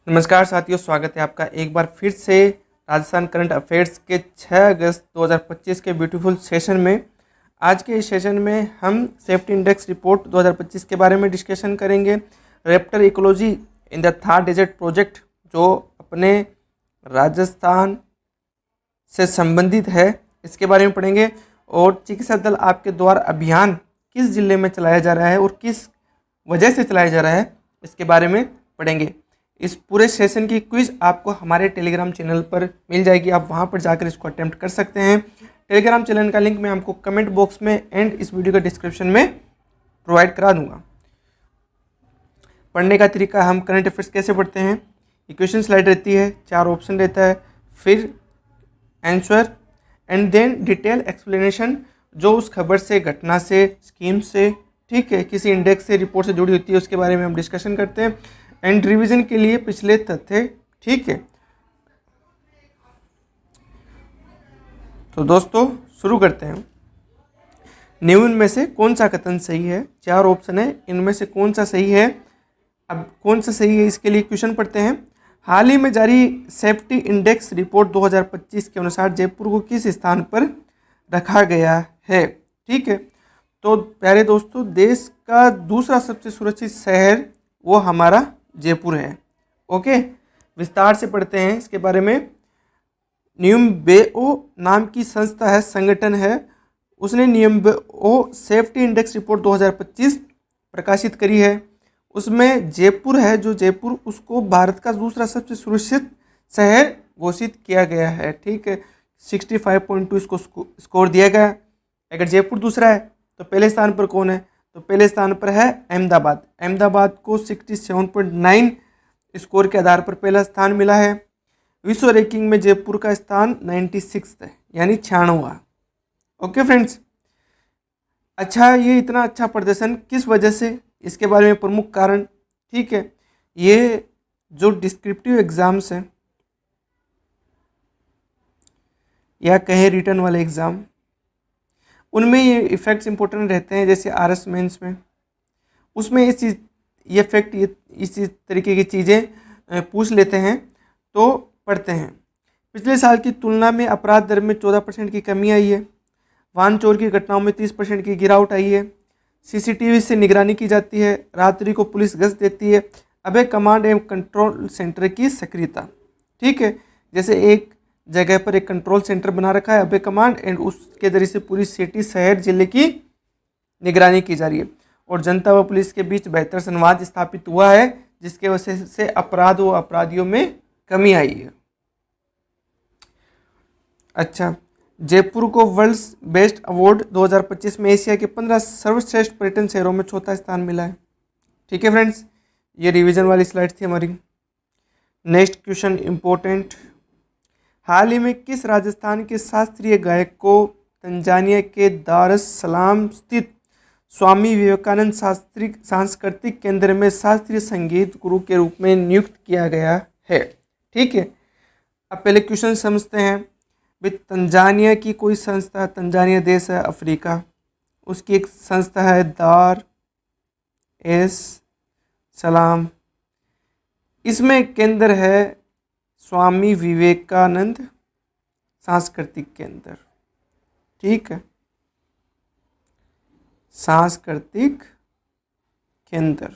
नमस्कार साथियों, स्वागत है आपका एक बार फिर से राजस्थान करंट अफेयर्स के 6 अगस्त 2025 के ब्यूटीफुल सेशन में। आज के इस सेशन में हम सेफ्टी इंडेक्स रिपोर्ट 2025 के बारे में डिस्कशन करेंगे। Raptor ecology in the Thar desert project जो अपने राजस्थान से संबंधित है, इसके बारे में पढ़ेंगे। और चिकित्सा दल आपके द्वारा अभियान किस जिले में चलाया जा रहा है और किस वजह से चलाया जा रहा है, इसके बारे में पढ़ेंगे। इस पूरे सेशन की क्विज आपको हमारे टेलीग्राम चैनल पर मिल जाएगी, आप वहां पर जाकर इसको अटेम्प्ट कर सकते हैं। टेलीग्राम चैनल का लिंक मैं आपको कमेंट बॉक्स में एंड इस वीडियो के डिस्क्रिप्शन में प्रोवाइड करा दूंगा। पढ़ने का तरीका, हम करंट अफेयर्स कैसे पढ़ते हैं। इक्वेशन स्लाइड रहती है, 4 ऑप्शन रहता है, फिर answer and then detail explanation जो उस खबर से, घटना से, स्कीम से, ठीक है, किसी इंडेक्स से, रिपोर्ट से जुड़ी होती है, उसके बारे में हम डिस्कशन करते हैं। एंड रिवीजन के लिए पिछले तथ्य, ठीक है। तो दोस्तों शुरू करते हैं। निम्न में से कौन सा कथन सही है। 4 ऑप्शन है, इनमें से कौन सा सही है। अब कौन सा सही है, इसके लिए क्वेश्चन पढ़ते हैं। हाल ही में जारी सेफ्टी इंडेक्स रिपोर्ट 2025 के अनुसार जयपुर को किस स्थान पर रखा गया है। ठीक है, तो प्यारे दोस्तों, देश का दूसरा सबसे सुरक्षित शहर वो हमारा जयपुर है। ओके, विस्तार से पढ़ते हैं इसके बारे में। नियम्बेओ नाम की संस्था है, संगठन है, उसने नियम्बेओ सेफ्टी इंडेक्स रिपोर्ट 2025 प्रकाशित करी है। उसमें जयपुर है, जो जयपुर उसको भारत का दूसरा सबसे सुरक्षित शहर घोषित किया गया है। ठीक है, 65.2 इसको स्कोर दिया गया। अगर जयपुर दूसरा है तो पहले स्थान पर कौन है, तो पहले स्थान पर है अहमदाबाद। अहमदाबाद को 67.9 स्कोर के आधार पर पहला स्थान मिला है। विश्व रैंकिंग में जयपुर का स्थान 96 है, यानी 96वां। ओके फ्रेंड्स, अच्छा, ये इतना अच्छा प्रदर्शन किस वजह से, इसके बारे में प्रमुख कारण, ठीक है, ये जो डिस्क्रिप्टिव एग्जाम्स हैं या कहें रिटर्न वाले एग्ज़ाम, उनमें ये इफ़ेक्ट्स इंपॉर्टेंट रहते हैं। जैसे आरएस मेंस में, उसमें इस चीज़ ये फैक्ट, ये इस तरीके की चीज़ें पूछ लेते हैं, तो पढ़ते हैं। पिछले साल की तुलना में अपराध दर में 14% की कमी आई है। वाहन चोर की घटनाओं में 30% की गिरावट आई है। सीसीटीवी से निगरानी की जाती है। रात्रि को पुलिस गश्त देती है। अभय कमांड एवं कंट्रोल सेंटर की सक्रियता, ठीक है, जैसे एक जगह पर एक कंट्रोल सेंटर बना रखा है अभय कमांड, एंड उसके जरिए से पूरी सिटी, शहर, जिले की निगरानी की जा रही है। और जनता व पुलिस के बीच बेहतर संवाद स्थापित हुआ है, जिसके वजह से अपराध व अपराधियों में कमी आई है। अच्छा, जयपुर को वर्ल्ड्स बेस्ट अवार्ड 2025 में एशिया के 15 सर्वश्रेष्ठ पर्यटन शहरों में चौथा स्थान मिला है। ठीक है फ्रेंड्स, ये रिवीजन वाली स्लाइड थी हमारी। Next question important. हाल ही में किस राजस्थान के शास्त्रीय गायक को तंजानिया के दार एस सलाम स्थित स्वामी विवेकानंद सांस्कृतिक केंद्र में शास्त्रीय संगीत गुरु के रूप में नियुक्त किया गया है। ठीक है, अब पहले क्वेश्चन समझते हैं। भाई, तंजानिया की कोई संस्था, तंजानिया देश है अफ्रीका, उसकी एक संस्था है दार एस सलाम, इसमें केंद्र है स्वामी विवेकानंद सांस्कृतिक केंद्र। ठीक है, सांस्कृतिक केंद्र।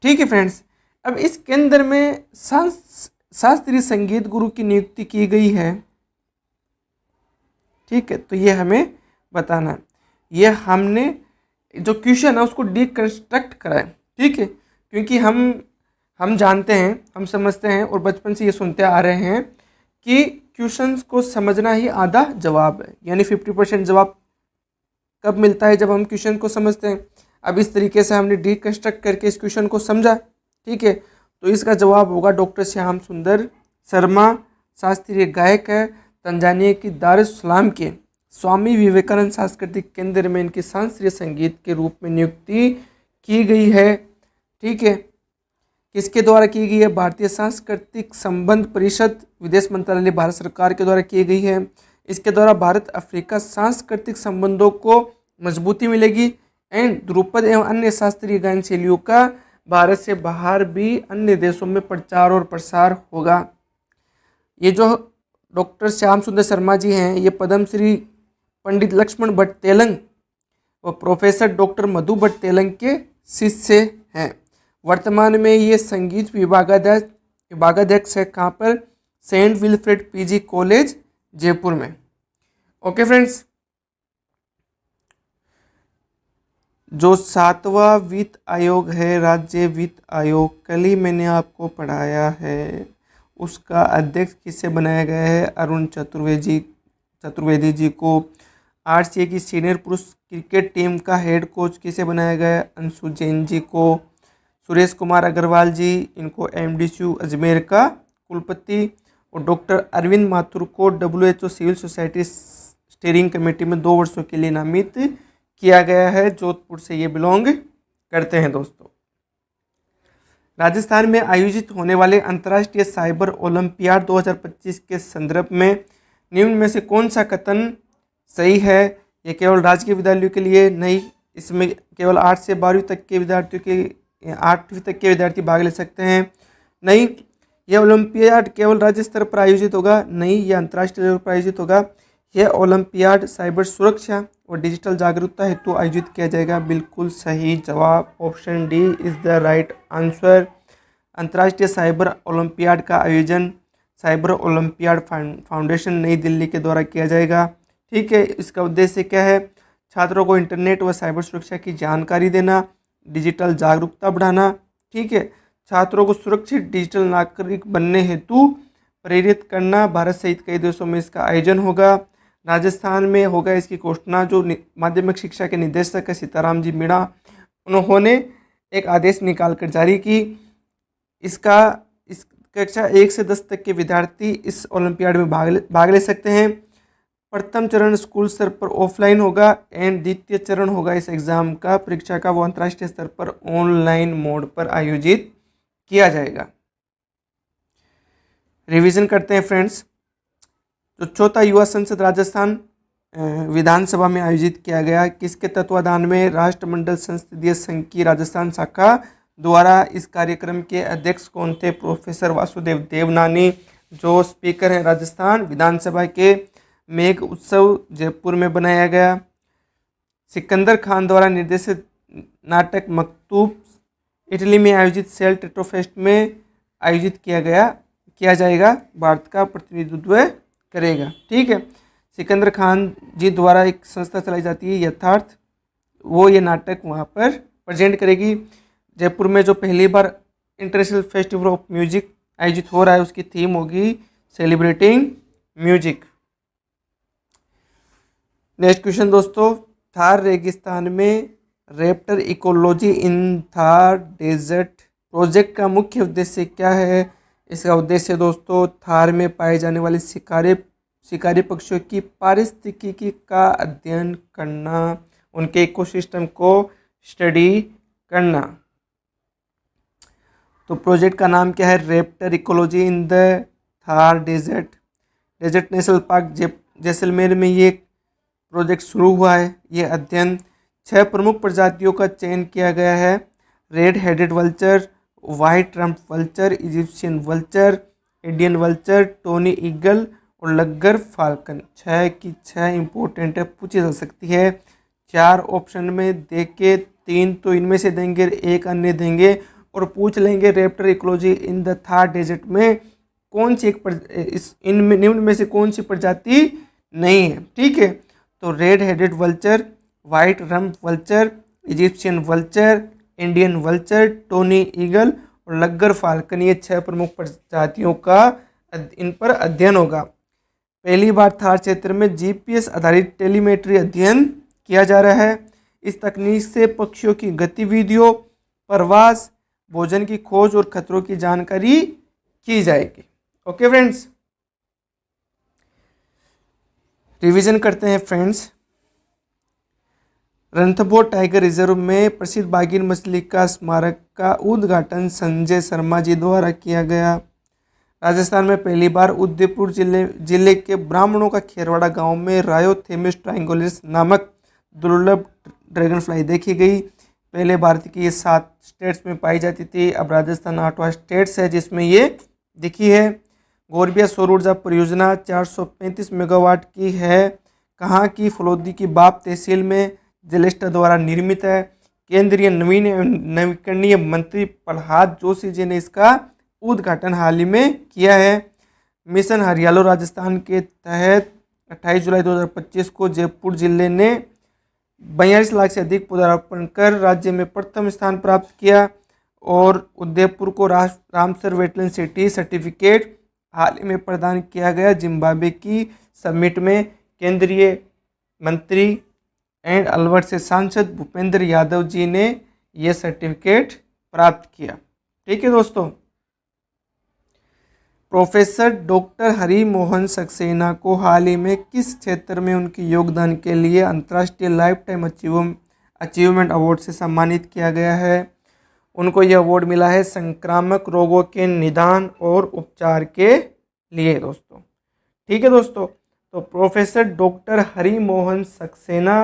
ठीक है फ्रेंड्स, अब इस केंद्र में शास्त्रीय संगीत गुरु की नियुक्ति की गई है। ठीक है, तो ये हमें बताना है। ये हमने जो क्वेश्चन है उसको डिकंस्ट्रक्ट करा है। ठीक है, क्योंकि हम जानते हैं, हम समझते हैं और बचपन से ये सुनते आ रहे हैं कि क्वेश्चंस को समझना ही आधा जवाब है, यानी 50% जवाब कब मिलता है, जब हम क्वेश्चन को समझते हैं। अब इस तरीके से हमने डिकंस्ट्रक्ट करके इस क्वेश्चन को समझा, ठीक है, तो इसका जवाब होगा डॉक्टर श्याम सुंदर शर्मा, शास्त्रीय गायक है, तंजानिया की दार एस सलाम के स्वामी विवेकानंद सांस्कृतिक केंद्र में इनकी शास्त्रीय संगीत के रूप में नियुक्ति की गई है। ठीक है, किसके द्वारा की गई है, भारतीय सांस्कृतिक संबंध परिषद, विदेश मंत्रालय, भारत सरकार के द्वारा की गई है। इसके द्वारा भारत अफ्रीका सांस्कृतिक संबंधों को मजबूती मिलेगी एंड ध्रुपद एवं अन्य शास्त्रीय गायन शैलियों का भारत से बाहर भी अन्य देशों में प्रचार और प्रसार होगा। ये जो डॉक्टर श्याम सुंदर शर्मा जी हैं, ये पद्मश्री पंडित लक्ष्मण भट्ट तेलंग व प्रोफेसर डॉक्टर मधु भट्ट तेलंग के शिष्य हैं। वर्तमान में ये संगीत विभागाध्यक्ष है। कहाँ पर? Saint Wilfred PG college Jaipur में। ओके फ्रेंड्स, जो 7वां वित्त आयोग है, राज्य वित्त आयोग, कल ही मैंने आपको पढ़ाया है, उसका अध्यक्ष किसे बनाया गया है? अरुण चतुर्वेदी जी को। आरसीए की सीनियर पुरुष क्रिकेट टीम का हेड कोच किसे बनाया गया है? अंशु जैन जी को। सुरेश कुमार अग्रवाल जी, इनको एमडीयू अजमेर का कुलपति। और डॉक्टर अरविंद माथुर को WHO civil society steering committee में 2 वर्षों के लिए नामित किया गया है। जोधपुर से ये बिलोंग करते हैं दोस्तों। राजस्थान में आयोजित होने वाले अंतर्राष्ट्रीय साइबर ओलंपियाड 2025 के संदर्भ में निम्न में से कौन सा कथन सही है? ये केवल राजकीय विद्यालयों के लिए नहीं, इसमें केवल 8 से 12वीं तक के विद्यार्थियों 8वीं तक के विद्यार्थी भाग ले सकते हैं। नहीं, यह ओलंपियाड केवल राज्य स्तर पर आयोजित होगा। नहीं, यह अंतर्राष्ट्रीय स्तर पर आयोजित होगा। यह ओलंपियाड साइबर सुरक्षा और डिजिटल जागरूकता हेतु आयोजित किया जाएगा। बिल्कुल सही जवाब, option D is the right answer. अंतर्राष्ट्रीय साइबर ओलंपियाड का आयोजन साइबर ओलंपियाड फाउंडेशन नई दिल्ली के द्वारा किया जाएगा। ठीक है, इसका उद्देश्य क्या है? छात्रों को इंटरनेट व साइबर सुरक्षा की जानकारी देना, डिजिटल जागरूकता बढ़ाना। ठीक है, छात्रों को सुरक्षित डिजिटल नागरिक बनने हेतु प्रेरित करना। भारत सहित कई देशों में इसका आयोजन होगा। राजस्थान में होगा इसकी घोषणा जो माध्यमिक शिक्षा के निदेशक है सीताराम जी मीणा, उन्होंने एक आदेश निकाल कर जारी की। इस कक्षा 1 से 10 तक के विद्यार्थी इस ओलंपियाड में भाग ले सकते हैं। प्रथम चरण स्कूल स्तर पर ऑफलाइन होगा एंड द्वितीय चरण होगा इस एग्ज़ाम का, परीक्षा का, वो अंतर्राष्ट्रीय स्तर पर ऑनलाइन मोड पर आयोजित किया जाएगा। रिवीजन करते हैं फ्रेंड्स। जो चौथा युवा संसद राजस्थान विधानसभा में आयोजित किया गया, किसके तत्वाधान में? राष्ट्रमंडल संसदीय संघ की राजस्थान शाखा द्वारा। इस कार्यक्रम के अध्यक्ष कौन थे? प्रोफेसर वासुदेव देवनानी, जो स्पीकर हैं राजस्थान विधानसभा के। मेघ उत्सव जयपुर में बनाया गया। सिकंदर खान द्वारा निर्देशित नाटक मकतूब इटली में आयोजित सेल टेट्रो फेस्ट में आयोजित किया जाएगा, भारत का प्रतिनिधित्व करेगा। ठीक है, सिकंदर खान जी द्वारा एक संस्था चलाई जाती है यथार्थ, वो ये नाटक वहाँ पर प्रेजेंट करेगी। जयपुर में जो पहली बार इंटरनेशनल फेस्टिवल ऑफ म्यूजिक आयोजित हो रहा है, उसकी थीम होगी सेलिब्रेटिंग म्यूजिक। नेक्स्ट क्वेश्चन दोस्तों, थार रेगिस्तान में raptor ecology in Thar desert project का मुख्य उद्देश्य क्या है? इसका उद्देश्य दोस्तों थार में पाए जाने वाले शिकारी पक्षियों की पारिस्थितिकी का अध्ययन करना, उनके इकोसिस्टम को स्टडी करना। तो प्रोजेक्ट का नाम क्या है? Raptor ecology in the Thar desert national park Jaisalmer में ये प्रोजेक्ट शुरू हुआ है। ये अध्ययन 6 प्रमुख प्रजातियों का चयन किया गया है। Red headed vulture, white rump vulture, Egyptian vulture, Indian vulture, Tony eagle और लग्गर फाल्कन। 6 की 6 इंपॉर्टेंट है, पूछी जा सकती है। 4 ऑप्शन में दे के 3 तो इनमें से देंगे, 1 अन्य देंगे और पूछ लेंगे raptor ecology in the Thar desert में कौन सी इनमें निम्न में से कौन सी प्रजाति नहीं है। ठीक है, तो red headed vulture, white rump vulture, Egyptian vulture, Indian vulture, Tony eagle और लग्गर फाल्कन, ये 6 प्रमुख प्रजातियों का इन पर अध्ययन होगा। पहली बार थार क्षेत्र में GPS आधारित टेलीमेट्री अध्ययन किया जा रहा है। इस तकनीक से पक्षियों की गतिविधियों, प्रवास, भोजन की खोज और खतरों की जानकारी की जाएगी। ओके फ्रेंड्स, रिवीजन करते हैं फ्रेंड्स। रणथंभौर टाइगर रिजर्व में प्रसिद्ध बाघिन मछली का स्मारक का उद्घाटन संजय शर्मा जी द्वारा किया गया। राजस्थान में पहली बार उदयपुर जिले के ब्राह्मणों का खेरवाड़ा गांव में रायोथेमिस ट्राइंगुलरिस नामक दुर्लभ ड्रैगन फ्लाई देखी गई। पहले भारत की ये 7 स्टेट्स में पाई जाती थी, अब राजस्थान 8वां स्टेट्स है जिसमें ये दिखी है। गोरबिया सौर ऊर्जा परियोजना 435 मेगावाट की है। कहाँ की? फलोदी की बाप तहसील में जलेस्टा द्वारा निर्मित है। केंद्रीय नवीन एवं नवीकरणीय मंत्री प्रहलाद जोशी जी ने इसका उद्घाटन हाल ही में किया है। मिशन हरियालो राजस्थान के तहत 28 जुलाई 2025 को जयपुर जिले ने 42 लाख से अधिक पौधारोपण कर राज्य में प्रथम स्थान प्राप्त किया और उदयपुर को रामसर वेटलैंड सिटी सर्टिफिकेट हाल ही में प्रदान किया गया। जिम्बाब्वे की समिट में केंद्रीय मंत्री एंड अलवर से सांसद भूपेंद्र यादव जी ने यह सर्टिफिकेट प्राप्त किया। ठीक है दोस्तों, प्रोफेसर डॉक्टर हरि मोहन सक्सेना को हाल ही में किस क्षेत्र में उनके योगदान के लिए अंतर्राष्ट्रीय लाइफ टाइम अचीवमेंट अवार्ड से सम्मानित किया गया है? उनको यह अवार्ड मिला है संक्रामक रोगों के निदान और उपचार के लिए दोस्तों। ठीक है दोस्तों, तो प्रोफेसर डॉक्टर हरि मोहन सक्सेना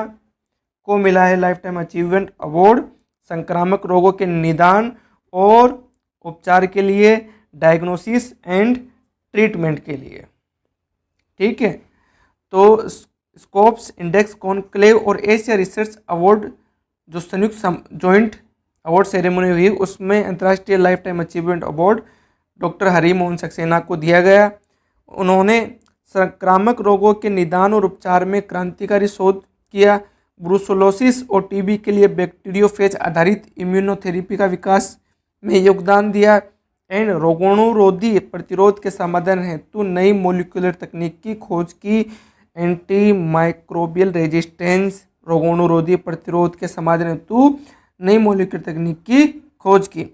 को मिला है लाइफ टाइम अचीवमेंट अवार्ड संक्रामक रोगों के निदान और उपचार के लिए, डायग्नोसिस एंड ट्रीटमेंट के लिए। ठीक है, तो स्कोप्स इंडेक्स कॉन्क्लेव और एशिया रिसर्च अवार्ड जो संयुक्त जॉइंट अवार्ड सेरेमनी हुई उसमें अंतर्राष्ट्रीय life time achievement award doctor Hari Mohan Saxena को दिया गया। उन्होंने संक्रामक रोगों के निदान और उपचार में क्रांतिकारी शोध किया। ब्रुसोलोसिस और टीबी के लिए बैक्टीरियोफेज आधारित इम्यूनोथेरेपी का विकास में योगदान दिया एंड रोगाणुरोधी प्रतिरोध के समाधान हेतु नई मोलिकुलर तकनीक की खोज की। एंटी माइक्रोबियल रेजिस्टेंस रोगाणुरोधी प्रतिरोध के समाधान हेतु नई मोलिकुलर तकनीक की खोज की।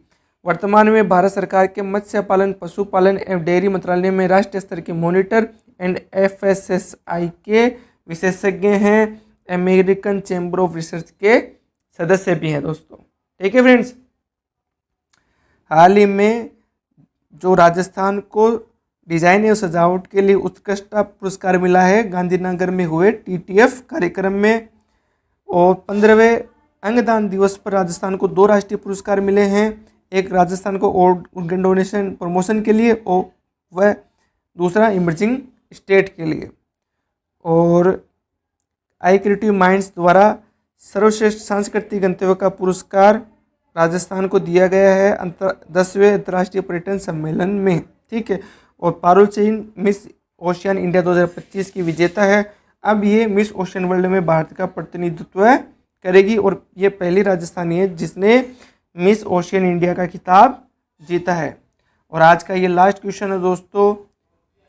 वर्तमान में भारत सरकार के मत्स्य पालन, पशुपालन एवं डेयरी मंत्रालय में राष्ट्रीय स्तर के मॉनिटर एंड FSSAI के विशेषज्ञ हैं। अमेरिकन चैम्बर ऑफ रिसर्च के सदस्य भी हैं दोस्तों। ठीक है फ्रेंड्स, हाल ही में जो राजस्थान को डिजाइन एवं सजावट के लिए उत्कृष्टता पुरस्कार मिला है गांधीनगर में हुए TTF कार्यक्रम में, और 15वें अंगदान दिवस पर राजस्थान को 2 राष्ट्रीय पुरस्कार मिले हैं। एक राजस्थान को ऑर्गन डोनेशन प्रमोशन के लिए और वह दूसरा इमर्जिंग स्टेट के लिए। और आई क्रिएटिव माइंड्स द्वारा सर्वश्रेष्ठ सांस्कृतिक गंतव्य का पुरस्कार राजस्थान को दिया गया है 10वें अंतर्राष्ट्रीय पर्यटन सम्मेलन में। ठीक है, और Parul Singh miss ocean India 2025 की विजेता है। अब ये मिस ओशियन वर्ल्ड में भारत का प्रतिनिधित्व करेगी और ये पहली राजस्थानी है जिसने मिस ओशियन इंडिया का खिताब जीता है। और आज का ये लास्ट क्वेश्चन है दोस्तों,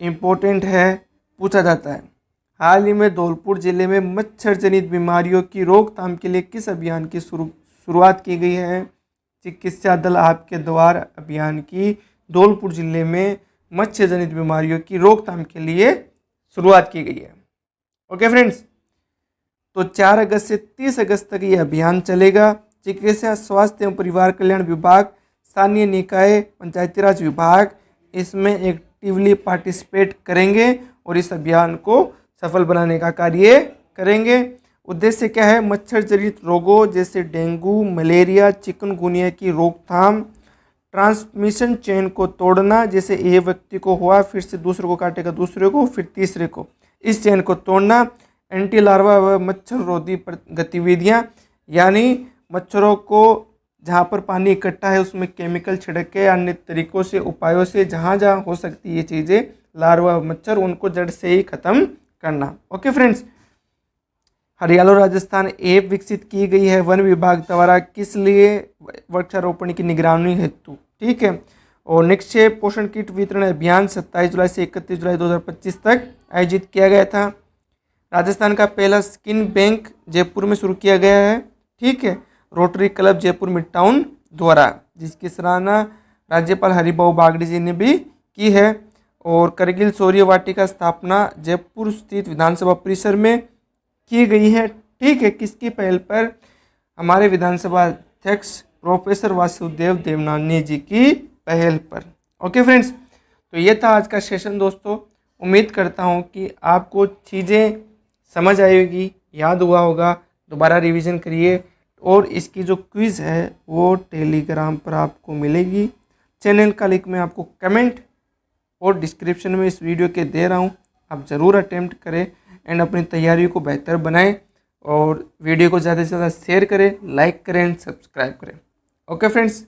इम्पोर्टेंट है, पूछा जाता है। हाल ही में धौलपुर जिले में मच्छर जनित बीमारियों की रोकथाम के लिए किस अभियान की शुरुआत की गई है? चिकित्सा दल आपके द्वार अभियान की धौलपुर जिले में मच्छर जनित बीमारियों की रोकथाम के लिए शुरुआत की गई है। ओके फ्रेंड्स, तो 4 अगस्त से 30 अगस्त तक ये अभियान चलेगा। चिकित्सा, स्वास्थ्य एवं परिवार कल्याण विभाग, स्थानीय निकाय, पंचायती राज विभाग इसमें एक्टिवली पार्टिसिपेट करेंगे और इस अभियान को सफल बनाने का कार्य करेंगे। उद्देश्य क्या है? मच्छर जनित रोगों जैसे डेंगू, मलेरिया, चिकनगुनिया की रोकथाम, ट्रांसमिशन चेन को तोड़ना, जैसे ये व्यक्ति को हुआ फिर से दूसरे को काटेगा, दूसरे को फिर तीसरे को, इस चेन को तोड़ना। एंटी लार्वा व मच्छर रोधी गतिविधियां, यानी मच्छरों को जहाँ पर पानी इकट्ठा है उसमें केमिकल छिड़क के अन्य तरीकों से, उपायों से जहाँ जहाँ हो सकती है ये चीज़ें, लार्वा मच्छर, उनको जड़ से ही खत्म करना। ओके फ्रेंड्स, हरियालो राजस्थान ऐप विकसित की गई है वन विभाग द्वारा, किस लिए? वृक्षारोपण की निगरानी हेतु। ठीक है, और निक्षेप पोषण किट वितरण अभियान 27 जुलाई से 31 जुलाई 2025 तक आयोजित किया गया था। राजस्थान का पहला स्किन बैंक जयपुर में शुरू किया गया है। ठीक है, rotary club Jaipur mid town द्वारा, जिसकी सराहना राज्यपाल हरिभाऊ बागड़ी जी ने भी की है। और करगिल शौर्य वाटिका स्थापना जयपुर स्थित विधानसभा परिसर में की गई है। ठीक है, किसकी पहल पर? हमारे विधानसभा अध्यक्ष प्रोफेसर वासुदेव देवनानी जी की पहल पर। ओके फ्रेंड्स, तो ये था आज का सेशन दोस्तों। उम्मीद करता हूँ कि आपको चीज़ें समझ आएगी, याद हुआ होगा। दोबारा रिवीजन करिए और इसकी जो क्विज़ है वो टेलीग्राम पर आपको मिलेगी। चैनल का लिंक मैं आपको कमेंट और डिस्क्रिप्शन में इस वीडियो के दे रहा हूँ। आप ज़रूर अटेम्प्ट करें एंड अपनी तैयारी को बेहतर बनाएं और वीडियो को ज़्यादा से ज़्यादा शेयर करें, लाइक करें एंड सब्सक्राइब करें। Okay friends,